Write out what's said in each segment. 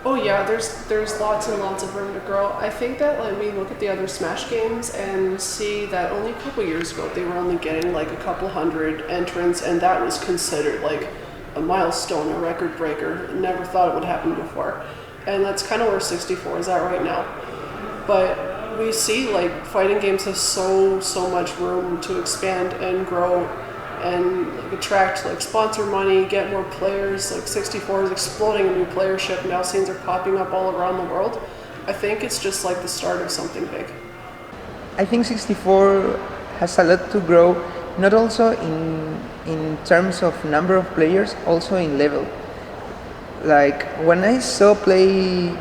Oh yeah, there's lots and lots of room to grow. I think that like we look at the other Smash games and see that only a couple years ago they were only getting like a couple hundred entrants, and that was considered like a milestone, a record breaker. Never thought it would happen before, and that's kind of where 64 is at right now. But we see like fighting games have so much room to expand and grow and like attract like sponsor money, get more players. Like 64 is exploding in new playership. Now scenes are popping up all around the world. I think it's just like the start of something big. I think 64 has a lot to grow, not also in terms of number of players, also in level. Like when I saw play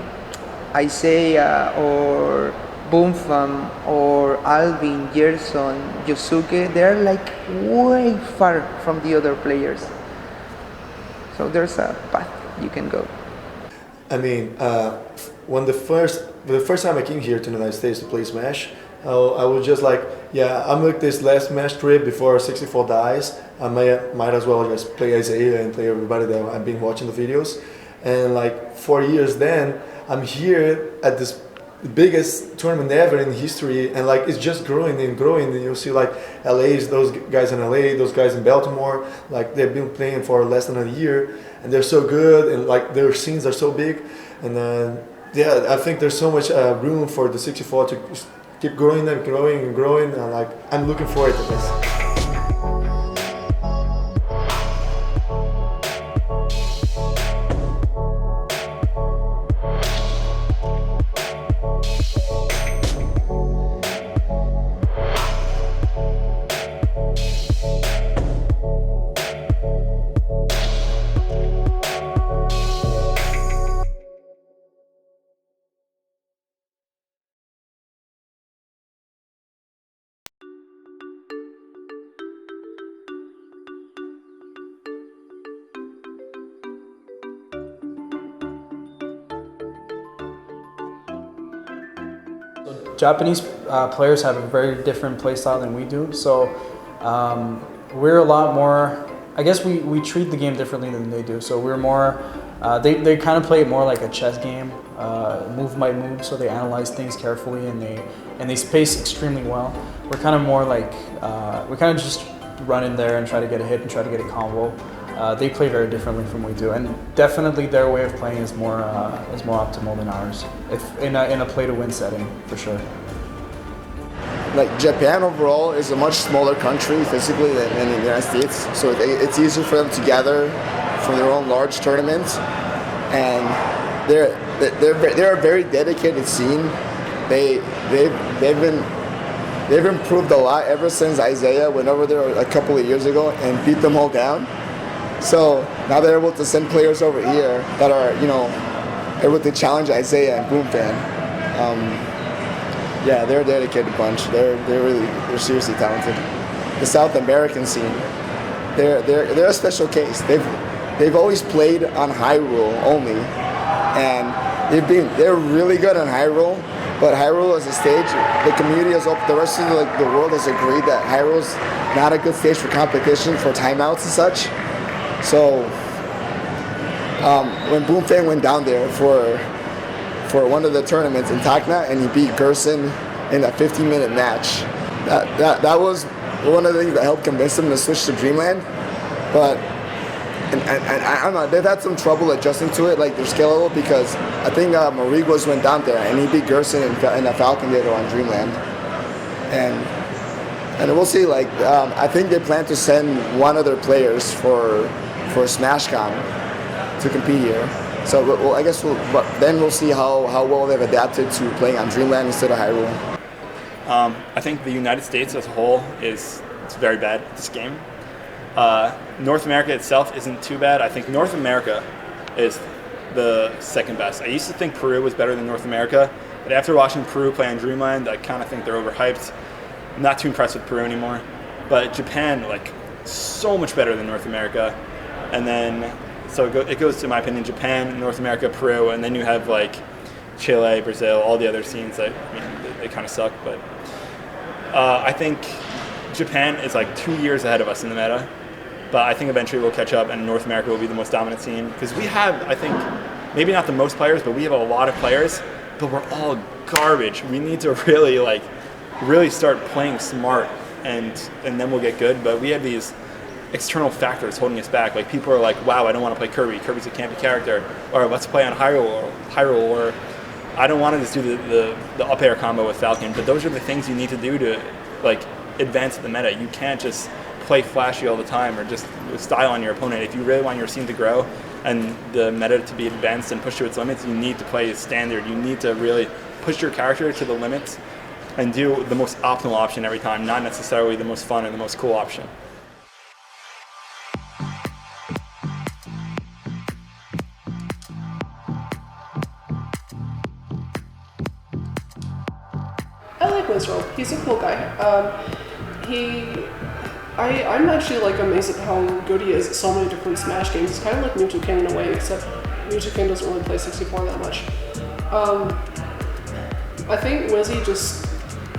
Isaiah or Boomfam or Alvin, Gerson, Yosuke, they're like way far from the other players. So there's a path you can go. I mean, when the first time I came here to the United States to play Smash, I was just like, yeah, I'm like this last Smash trip before 64 dies. I might as well just play Isaiah and play everybody that I've been watching the videos. And like 4 years then, I'm here at this biggest tournament ever in history, and like it's just growing and growing. And you'll see like LA's, those guys in LA, those guys in Baltimore, like they've been playing for less than a year, and they're so good, and like their scenes are so big. And yeah, I think there's so much room for the 64 to keep growing and growing and growing. And like I'm looking forward to this. Japanese players have a very different play style than we do, so we're a lot more, I guess we treat the game differently than they do. So we're more, they kind of play it more like a chess game, move by move, so they analyze things carefully and they space extremely well. We're kind of more like, we kind of just run in there and try to get a hit and try to get a combo. They play very differently from we do, and definitely their way of playing is more optimal than ours. If in a play-to-win setting, for sure. Like Japan overall is a much smaller country physically than the United States, so it's easier for them to gather for their own large tournaments, and they're a very dedicated scene. They've improved a lot ever since Isaiah went over there a couple of years ago and beat them all down. So now they're able to send players over here that are, able to challenge Isaiah and Boomfan. Yeah, they're a dedicated bunch. They're seriously talented. The South American scene, they're a special case. They've always played on Hyrule only, and they're really good on Hyrule. But Hyrule as a stage, the community has the rest of the world has agreed that Hyrule's not a good stage for competition for timeouts and such. So when Boomfang went down there for one of the tournaments in Tacna and he beat Gerson in that 15-minute match, that was one of the things that helped convince him to switch to Dreamland. But and I don't know, they've had some trouble adjusting to it, like their skill level, because I think Marigos went down there and he beat Gerson in a Falcon Theater on Dreamland. And we'll see. Like I think they plan to send one of their players for SmashCon to compete here. So I guess then we'll see how well they've adapted to playing on Dreamland instead of Hyrule. I think the United States as a whole it's very bad at this game. North America itself isn't too bad. I think North America is the second best. I used to think Peru was better than North America, but after watching Peru play on Dreamland, I kind of think they're overhyped. I'm not too impressed with Peru anymore. But Japan, like, so much better than North America. And then, so it goes to my opinion, Japan, North America, Peru, and then you have like Chile, Brazil, all the other scenes that, they kind of suck. But I think Japan is like 2 years ahead of us in the meta. But I think eventually we'll catch up and North America will be the most dominant scene. Because we have, I think, maybe not the most players, but we have a lot of players, but we're all garbage. We need to really start playing smart, and then we'll get good. But we have these external factors holding us back. Like people are like, wow, I don't want to play Kirby. Kirby's a campy character. Or let's play on Hyrule. Or I don't want to just do the up air combo with Falcon. But those are the things you need to do to like advance the meta. You can't just play flashy all the time or just style on your opponent. If you really want your scene to grow and the meta to be advanced and pushed to its limits, you need to play standard. You need to really push your character to the limits and do the most optimal option every time, not necessarily the most fun and the most cool option. I like Wizrobe. He's a cool guy. I'm actually like amazed at how good he is at so many different Smash games. He's kind of like Mewtwo King in a way, except Mewtwo King doesn't really play 64 that much. I think Wizzy just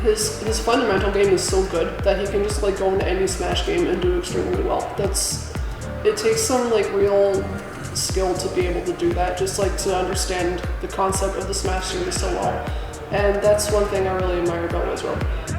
his fundamental game is so good that he can just like go into any Smash game and do extremely well. It takes some like real skill to be able to do that, just like to understand the concept of the Smash series so well. And that's one thing I really admire about Wizrobe.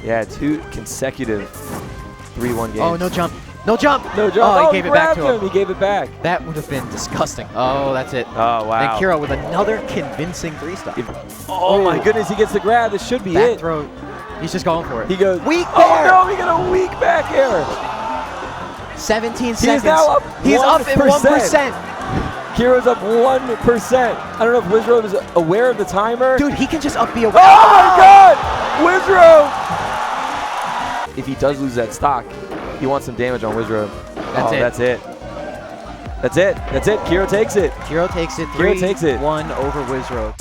Yeah, 2 consecutive 3-1 games. Oh, no jump. No jump! No jump. Oh, he gave it back to him. He gave it back. That would have been disgusting. Oh, that's it. Oh, wow. And Kiro with another convincing 3-stop. Oh, my goodness, he gets the grab. This should be Back it. throw. He's just going for it. He goes, weak oh, back. no, he got a weak back air. 17 seconds. He's now up He's 1%. up in 1%. Kiro's up 1%. I don't know if Wizrobe is aware of the timer. Dude, he can just up be Oh, aware. my God! Wizrobe! If he does lose that stock, he wants some damage on Wizrobe. That's it. That's it. That's it. That's it. Kiro takes it. Kiro takes it. Kiro takes it. 3-1 over Wizrobe.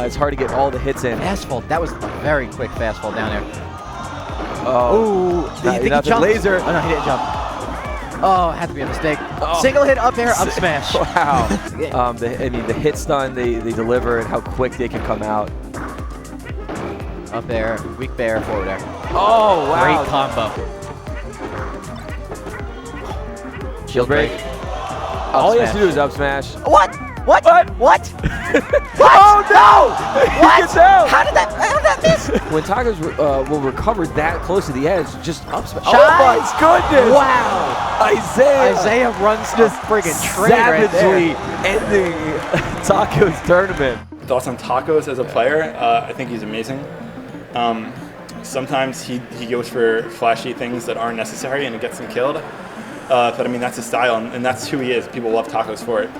It's hard to get all the hits in. Fastfall. That was a very quick fastfall down there. Oh, Do you think he jumped? laser. Oh, no, he didn't jump. Oh, had to be a mistake. Oh. Single hit up air, up smash. Wow. I mean, the hit stun they deliver and how quick they can come out. Up air, weak bear, forward air. Oh, wow. Great combo. Shield break. All he has to do is up smash. What? What? What? What? Oh, no! What? He gets out. How did that miss? When Tacos will recover that close to the edge, just up smash. Shot. Oh, my goodness! Wow. Isaiah runs just a friggin' train right savagely there. ending Taco's tournament. Thoughts on Tacos as a player? I think he's amazing. Sometimes he goes for flashy things that aren't necessary and it gets him killed. But I mean, that's his style and that's who he is. People love Tacos for it.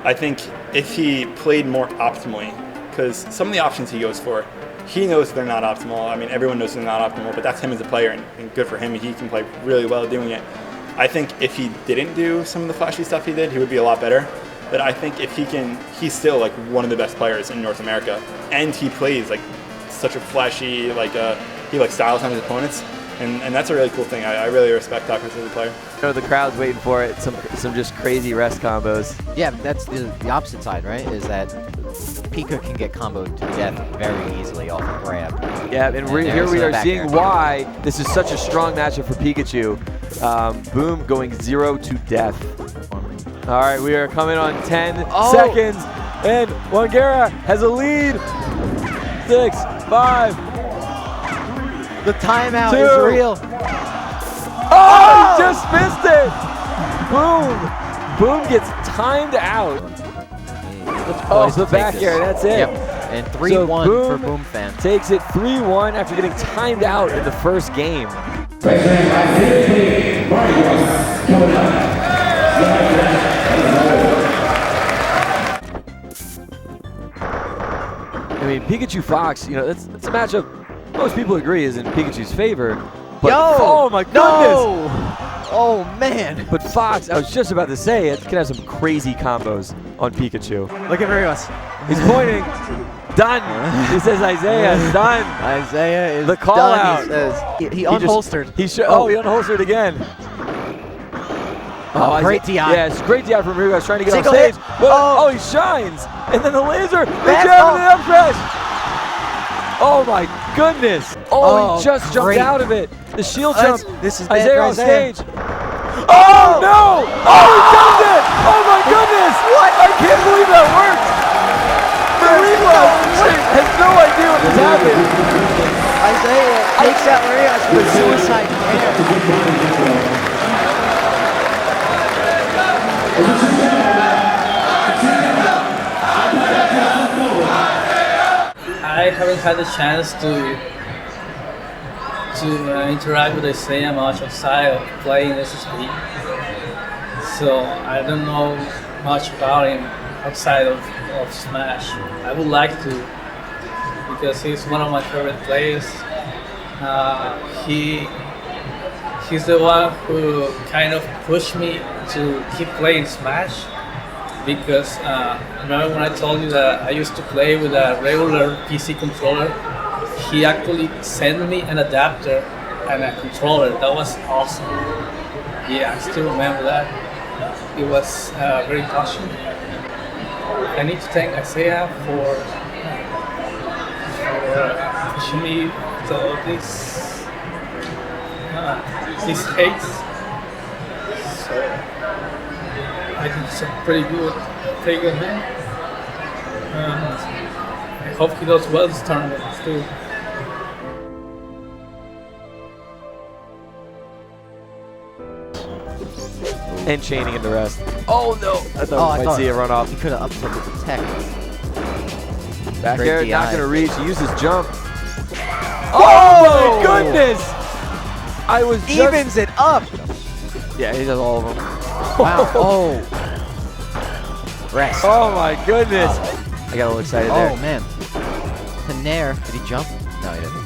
I think if he played more optimally, because some of the options he goes for, he knows they're not optimal. I mean, everyone knows they're not optimal, but that's him as a player, and good for him. He can play really well doing it. I think if he didn't do some of the flashy stuff he did, he would be a lot better. But I think if he can, he's still like one of the best players in North America, and he plays like such a flashy, he like styles on his opponents, and that's a really cool thing. I really respect Tacos as a player. You know, the crowd's waiting for it. Some just crazy rest combos. Yeah, that's the opposite side, right? Is that Pika can get comboed to death very easily off a grab. Yeah, and here we are seeing why this is such a strong matchup for Pikachu. Boom going 0 to death. All right, we are coming on 10 seconds, and Wangara has a lead. 6, 5. The timeout 2. is real. Oh, he just missed it. Boom. Boom gets timed out. Oh, the back air, that's it. Yep. And 3-1 for Boom fan. Takes it 3-1 after getting timed out in the first game. I mean, Pikachu Fox, you know, that's a matchup most people agree is in Pikachu's favor. But, oh my goodness! No! Oh man! But Fox, I was just about to say, it can have some crazy combos on Pikachu. Look at Rios. He's pointing. Done. He says Isaiah, done. Isaiah is the call done, out. he says. He unholstered. He unholstered again. Oh, great DI. Yes, great DI from Rios trying to get Single on stage. hit. Well, he shines. And then the laser. He Fast jammed it up smash. Oh my goodness. Oh, he just jumped out of it. The shield jump. This is bad Isaiah for on Isaiah. stage. Oh no! Oh, he jumped it! Oh my goodness! What? I can't believe that worked! The replay has no idea what just happened. Isaiah takes out Rios with suicide air. I haven't had the chance to interact with Isaiah much outside of playing SSP, so I don't know much about him outside of Smash. I would like to, because he's one of my favorite players. He's the one who kind of pushed me to keep playing Smash, because remember when I told you that I used to play with a regular PC controller? He actually sent me an adapter and a controller. That was awesome. Yeah, I still remember that. It was very touching. I need to thank Isaiah for pushing me to these hates. So I think he's a pretty good man. I hope he does well this tournament too. And chaining into rest. Oh no! I thought we might see it run off. He could have upset the tech. Back air, not going to reach. He used his jump. Oh my goodness! I was just... Evens it up! Yeah, he does all of them. Wow, oh. Rest. Oh my goodness! I got a little excited there. Oh man. The Nair. Did he jump? No, he didn't.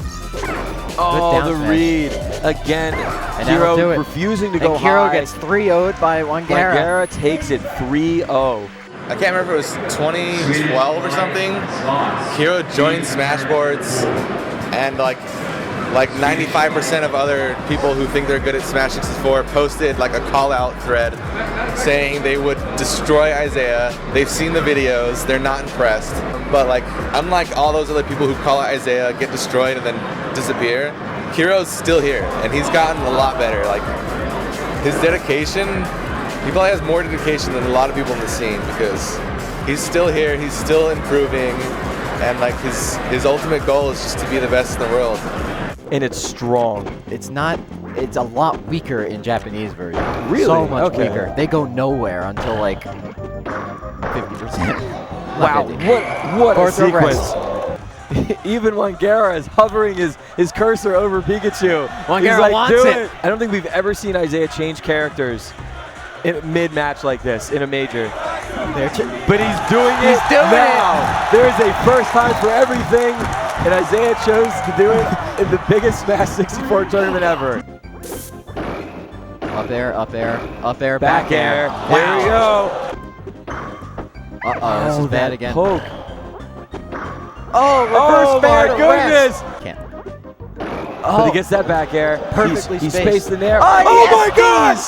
Oh, the read. Again, And Hero do it. refusing to go Hero high. gets 3-0'd by Wangara. Wangara takes it 3-0. I can't remember if it was 2012 or something. Hero joined Smashboards, and like 95% of other people who think they're good at Smash 64 posted like a call-out thread saying they would destroy Isaiah. They've seen the videos, they're not impressed. But like, unlike all those other people who call out Isaiah, get destroyed, and then disappear, Hero's still here, and he's gotten a lot better. Like, his dedication, he probably has more dedication than a lot of people in the scene, because he's still here, he's still improving, and like his ultimate goal is just to be the best in the world. And it's strong. It's not, it's a lot weaker in Japanese version. Really? So much Okay. weaker. They go nowhere until like 50%. Wow, what a Rest. sequence. Even Wangara is hovering his cursor over Pikachu. Wangara He's like, wants do it. I don't think we've ever seen Isaiah change characters in mid-match like this, in a major. But he's doing it now. There is a first time for everything, and Isaiah chose to do it in the biggest Smash 64 tournament ever. Up air, up air, up air, Back air. There we go. Uh-oh, this is bad that again. Poke. Oh, reverse my goodness. Can't. But he gets that back air. Perfectly He spaced. spaced in there. Oh, Oh my SDs. gosh!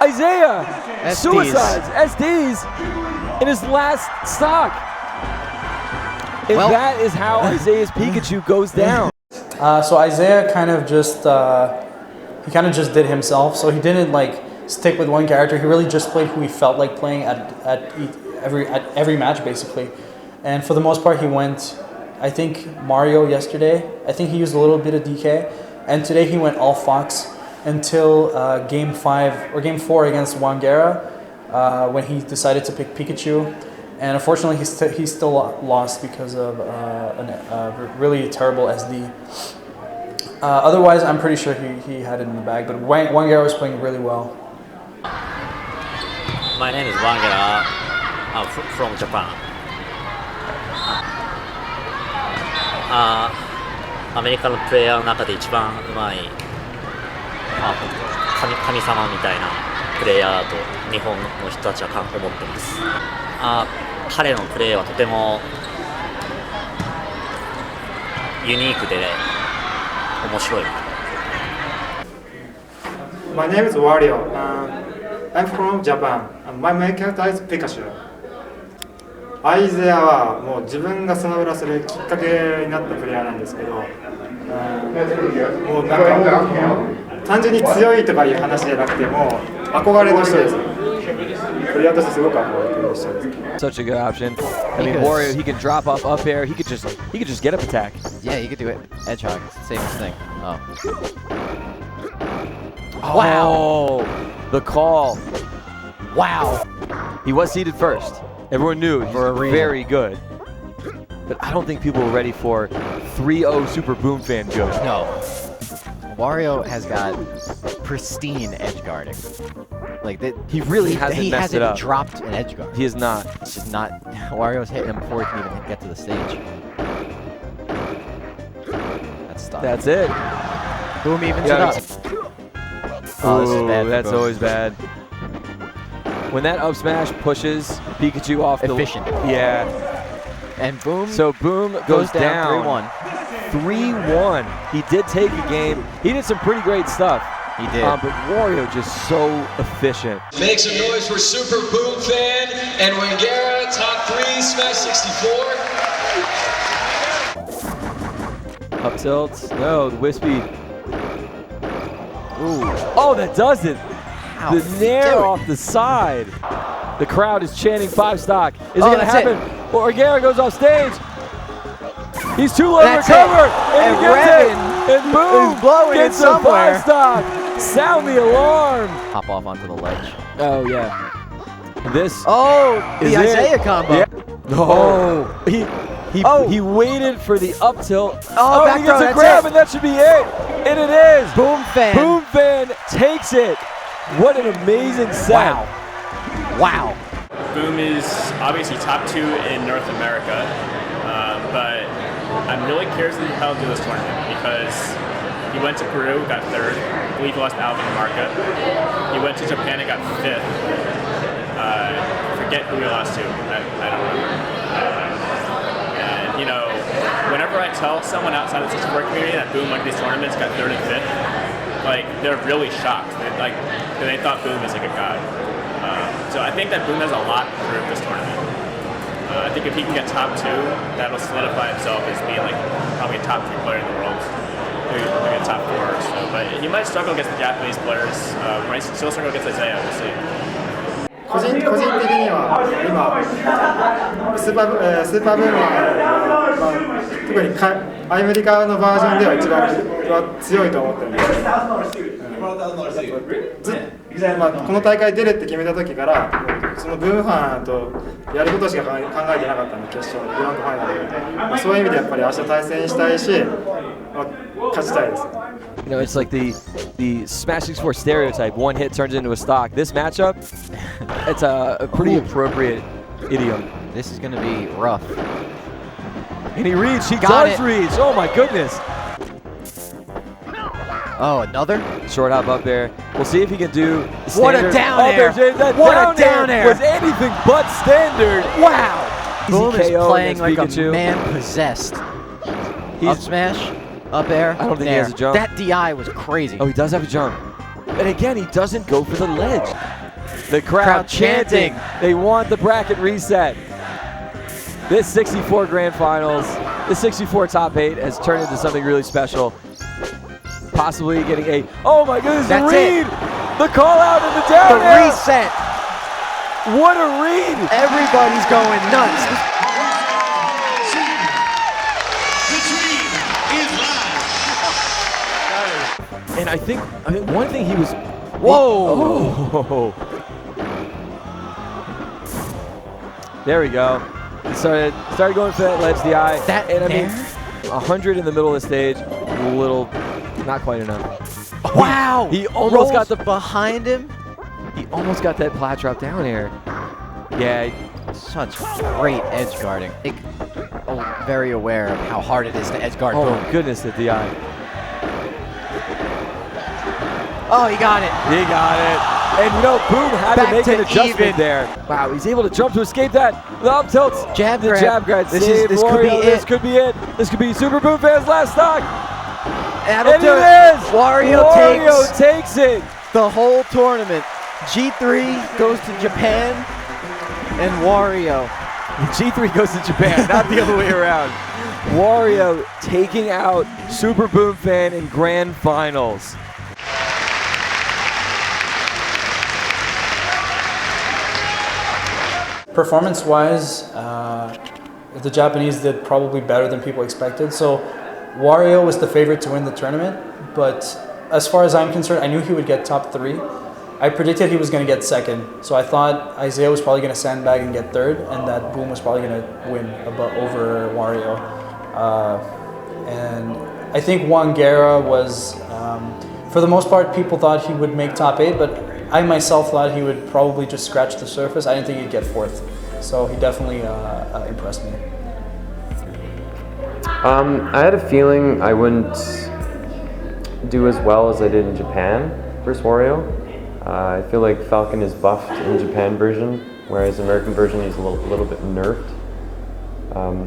Isaiah! SDs. Suicides, SDs in his last stock. And Well- that is how Isaiah's Pikachu goes down. So Isaiah kind of just did himself. So he didn't like stick with one character. He really just played who he felt like playing at every match basically. And for the most part, he went. I think Mario yesterday. I think he used a little bit of DK, and today he went all Fox until Game 5 or Game 4 against Wangara, when he decided to pick Pikachu. And unfortunately, he still lost because of a really terrible SD. Otherwise, I'm pretty sure he had it in the bag. But Wangara was playing really well. My name is Wangara. I'm from Japan. アメリカのプレイヤーの中で一番うまい神様みたいなプレイヤーだと日本の人たちは思ってます。彼のプレーはとてもユニークで面白い。My name is Wario. I'm from Japan. My main character is Pikachu. アイゼアはもう自分がサーブラするきっかけになったプレイヤーなんですけど、もうなんか単純に強いとかいう話じゃなくても憧れの人です。プレイヤーとしてすごく憧れてる人です。Such a good option. I mean, Wario, he can drop up air. He could just get up attack. Yeah, he could do it. Edge hog, safest thing. Oh. Wow. The call. Wow. He was seeded first. Everyone knew he was very good. But I don't think people were ready for 3-0 Super Boom Fan good. No. Wario has got pristine edge guarding. Like that, he really hasn't messed it up. Dropped an edge guard. He is not. It's just not. Wario's hitting him before he can even get to the stage. That's stuff. That's it. Boom evens it up. Oh, this is bad. That's always bad. When that up smash pushes Pikachu off the efficient. Yeah. And Boom. So Boom goes down 3-1. 3-1. He did take a game. He did some pretty great stuff. He did. But Wario just so efficient. Make some noise for Super Boom Fan and Wangara, top 3, Smash 64. Up tilt. No, the Wispy. Ooh. Oh, that does it. Ow. The nair off the side. The crowd is chanting 5 stock. Is it going to happen? Or Wangara goes off stage. He's too low to recover. And he gets it. And Boom gets a 5 stock. Sound the alarm. Hop off onto the ledge. Oh, yeah. This the Isaiah combo. Yeah. Oh. He waited for the up tilt. Oh, he gets a grab, and that should be it. And it is. Boom Fan. Boom Fan takes it. What an amazing set. Wow. Boom is obviously top 2 in North America, but I'm really curious to see how he'll do this tournament because he went to Peru, got 3rd. I believe he lost to Alvin Marca. He went to Japan and got 5th. Forget who he lost to. I don't remember. And you know, whenever I tell someone outside of the 64 community that Boom went to these tournaments, got 3rd and 5th, like they're really shocked. They thought Boom was like a god. So I think that Boom has a lot to prove this tournament. I think if he can get top 2, that'll solidify himself as being like probably a top 3 player in the world. Maybe a top 4 or so. But he might struggle against the Japanese players. Might still struggle against Isaiah. We'll see. 個人的には今スーパーブームは、特にアメリカのバージョンでは一番強いと思ってるんです。この大会出るって決めた時からそのブームファンとやることしか考えてなかったので決勝グランドファイナルで、そういう意味でやっぱり明日対戦したいし、勝ちたいです。You know, it's like the Smash 64 stereotype. One hit turns into a stock. This matchup, it's a pretty appropriate idiom. This is going to be rough. And he reads. He does reach. Oh my goodness. Oh, another? Short hop up there. We'll see if he can do standard. What a down air. What a down air. Was anything but standard. Wow. Boom is playing like Pikachu. A man possessed. Up smash. Up air. I don't think he has a jump. That DI was crazy. Oh, he does have a jump. And again, he doesn't go for the ledge. The crowd chanting. They want the bracket reset. This 64 Grand Finals, the 64 top 8 has turned into something really special. Possibly getting a, oh my goodness, the read! The call out and the down The air. reset. What a read! Everybody's going nuts. And I mean, one thing he was... Whoa! There we go. He started going for that ledge DI. And I mean, 100 in the middle of the stage, a little, not quite enough. Wow! He almost got the... behind him. He almost got that plat drop down air. Yeah. Such great edge guarding. Very aware of how hard it is to edge guard. Oh my goodness, the DI. Oh, he got it. He got it. And you know, Boom had Back to make to an adjustment even. there. Wow, he's able to jump to escape that. The up tilts. Jab the grab. jab grab. This Save could Wario. be it. This could be it. This could be Super Boom Fan's last stock. That'll And do it it. is. Wario takes it. the whole tournament. G3 goes to Japan, and Wario. G3 goes to Japan, not the other way around. Wario taking out Super Boom Fan in grand finals. Performance-wise, the Japanese did probably better than people expected. So Wario was the favorite to win the tournament, but as far as I'm concerned, I knew he would get top 3. I predicted he was going to get 2nd, so I thought Isaiah was probably going to sandbag and get 3rd, and that Boom was probably going to win over Wario. And I think Wangera was, for the most part, people thought he would make top 8, but I myself thought he would probably just scratch the surface. I didn't think he'd get 4th, so he definitely impressed me. I had a feeling I wouldn't do as well as I did in Japan versus Wario. I feel like Falcon is buffed in Japan version, whereas American version he's a little bit nerfed.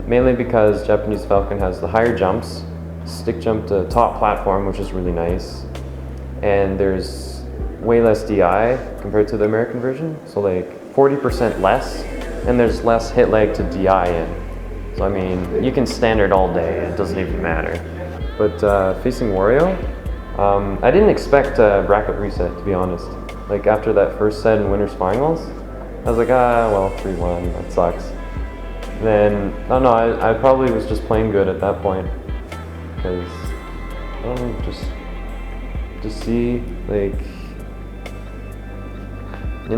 Mainly because Japanese Falcon has the higher jumps, stick jump to top platform, which is really nice, and there's way less DI compared to the American version, so like 40% less, and there's less hit lag to DI in. So I mean, you can standard all day, it doesn't even matter. But facing Wario, I didn't expect a bracket reset, to be honest. Like after that first set in winners finals, I was like, well, 3-1, that sucks. Then, I probably was just playing good at that point. Because, I don't know, just see, like, I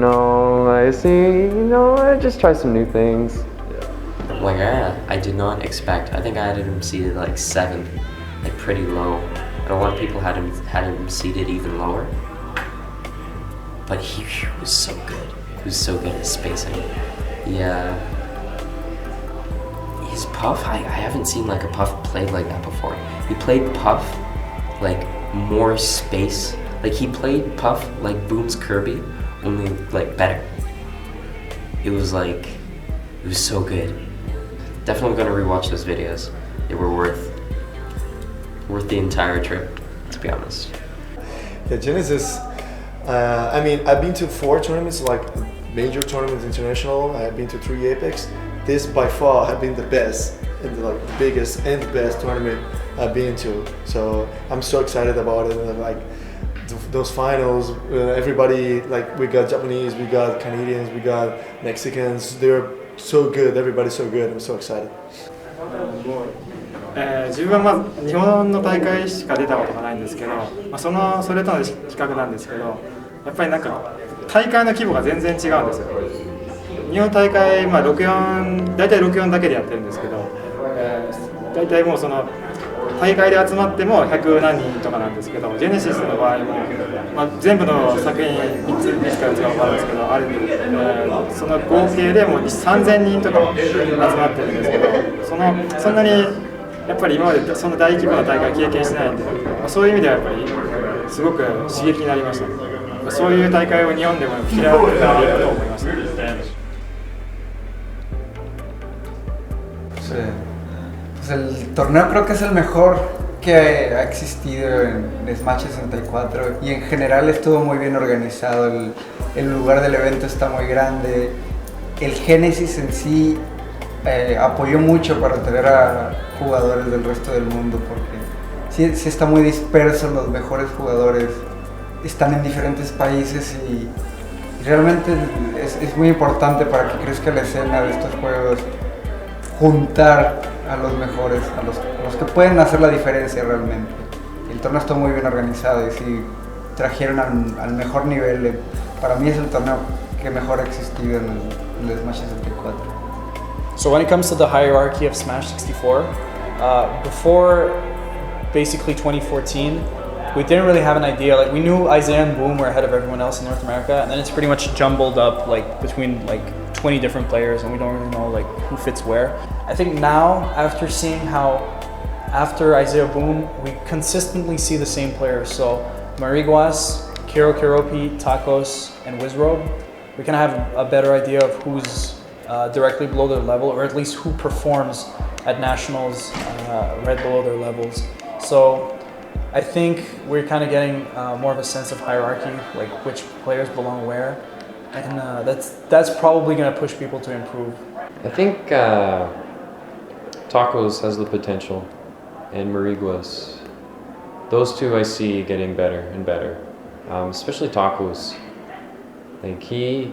just try some new things. Like, I did not expect. I think I had him seated like 7th, like pretty low. And a lot of people had him seated even lower. But he was so good. He was so good at spacing. Yeah. His Puff, I haven't seen like a Puff played like that before. He played Puff like more space. Like he played Puff like Boom's Kirby, only like better. It was so good. Definitely gonna rewatch those videos. They were worth the entire trip, to be honest. Yeah, Genesis. I mean, I've been to 4 tournaments, like major tournaments, international. I've been to 3 Apex. This by far have been the best and the biggest and the best tournament I've been to. So I'm so excited about it. And like those finals, everybody, like we got Japanese, we got Canadians, we got Mexicans. They're so good. Everybody's so good. I'm so excited. 自分はまず日本の大会しか出たことがないんですけど、それとの比較なんですけど、やっぱりなんか大会の規模が全然違うんですよ。日本大会、64、大体64だけでやってるんですけど、大体もうその大会で集まっても100何人とかなんですけど、ジェネシスの場合も、全部の作品3つか4つが分かるんですけど、その合計でも3000人とか集まってるんですけど、そんなにやっぱり今までそんな大規模な大会経験してないんで、そういう意味ではやっぱりすごく刺激になりました。そういう大会を日本でも開けたらいいなと思いました。Sí. Pues el torneo creo que es el mejor que ha existido en Smash 64 y en general estuvo muy bien organizado, el lugar del evento está muy grande, el Genesis en sí apoyó mucho para tener a jugadores del resto del mundo porque sí está muy disperso, los mejores jugadores están en diferentes países y realmente es muy importante para que crezca la escena de estos juegos juntar a los mejores, a los que pueden hacer la diferencia realmente. El torneo está muy bien organizado y sí trajeron al mejor nivel. Para mí es el torneo que mejor ha existido en el Smash 64. So when it comes to the hierarchy of Smash 64, before basically 2014, we didn't really have an idea. Like we knew Isaiah and Boom were ahead of everyone else in North America, and then it's pretty much jumbled up like between like 20 different players, and we don't really know like who fits where. I think now, after seeing how after Isaiah Boom, we consistently see the same players. So Mariguas, Kiro Kiropi, Tacos, and Wizrobe, we kind of have a better idea of who's directly below their level, or at least who performs at nationals right below their levels. So I think we're kind of getting more of a sense of hierarchy, like which players belong where, and that's probably going to push people to improve. I think Tacos has the potential, and Mariguas. Those two I see getting better and better, especially Tacos. Like he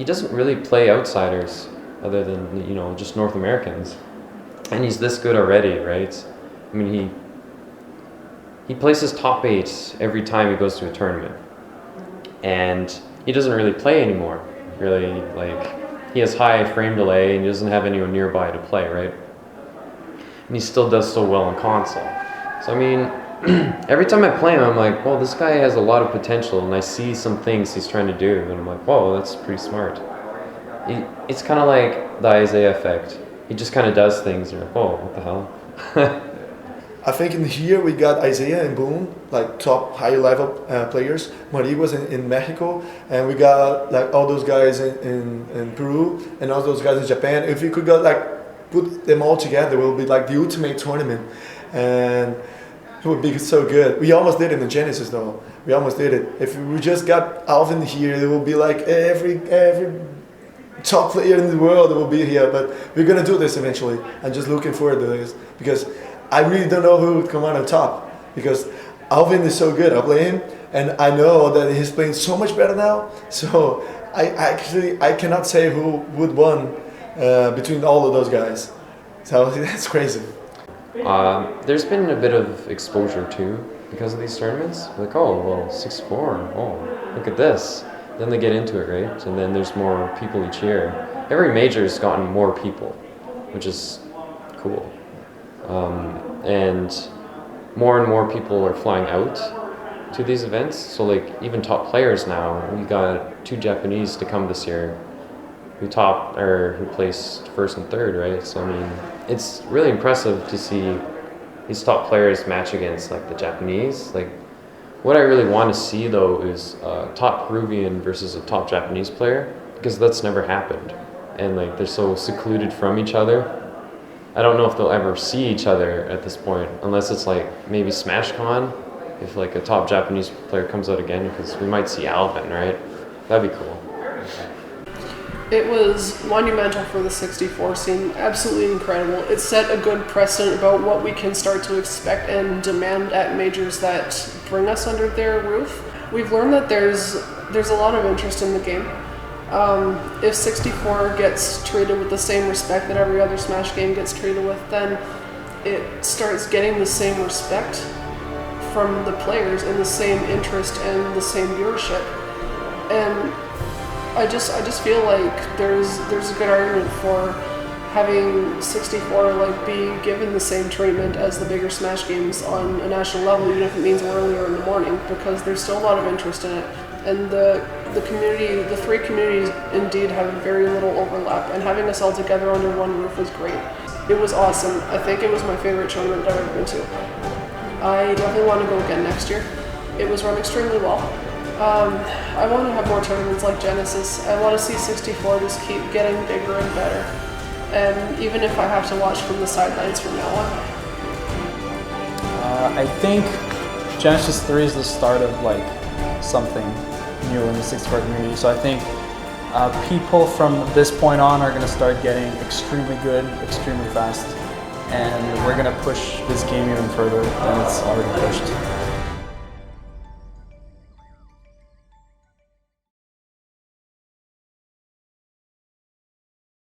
doesn't really play outsiders other than, you know, just North Americans, and he's this good already, right? I mean, he places top 8 every time he goes to a tournament, and he doesn't really play anymore. Really, like, he has high frame delay and he doesn't have anyone nearby to play, right? And he still does so well on console. So I mean, every time I play him, I'm like, well, this guy has a lot of potential, and I see some things he's trying to do, and I'm like, whoa, that's pretty smart. It's kind of like the Isaiah effect. He just kind of does things, and you're like, whoa, what the hell? I think in here we got Isaiah and Boom, like top high level players. Mariguas in Mexico, and we got like all those guys in Peru and all those guys in Japan. If we could go like put them all together, it will be like the ultimate tournament, and it would be so good. We almost did it in Genesis though. We almost did it. If we just got Alvin here, it will be like every top player in the world will be here. But we're gonna do this eventually. I'm just looking forward to this because I really don't know who would come out on top, because Alvin is so good. I play him, and I know that he's playing so much better now. So I cannot say who would win between all of those guys. So that's crazy. There's been a bit of exposure too because of these tournaments. Like, oh, well, 6-4, oh, look at this. Then they get into it, right? And then there's more people each year. Every major's gotten more people, which is cool. And more people are flying out to these events. So like even top players now, we got 2 Japanese to come this year who placed 1st and 3rd, right? So I mean, it's really impressive to see these top players match against like the Japanese. Like, what I really want to see though is a top Peruvian versus a top Japanese player, because that's never happened, and like they're so secluded from each other. I don't know if they'll ever see each other at this point, unless it's like maybe SmashCon, if like a top Japanese player comes out again, because we might see Alvin, right? That'd be cool. It was monumental for the 64 scene, absolutely incredible. It set a good precedent about what we can start to expect and demand at majors that bring us under their roof. We've learned that there's a lot of interest in the game. If 64 gets treated with the same respect that every other Smash game gets treated with, then it starts getting the same respect from the players and the same interest and the same viewership. And I just feel like there's a good argument for having 64 like be given the same treatment as the bigger Smash games on a national level, even if it means earlier in the morning, because there's still a lot of interest in it. And the community, the 3 communities indeed have very little overlap, and having us all together under one roof was great. It was awesome. I think it was my favorite tournament I've ever been to. I definitely want to go again next year. It was run extremely well. I want to have more tournaments like Genesis. I want to see 64 just keep getting bigger and better. And even if I have to watch from the sidelines from now on. I think Genesis 3 is the start of like something new in the 64 community. So I think people from this point on are going to start getting extremely good, extremely fast. And we're going to push this game even further than it's already pushed.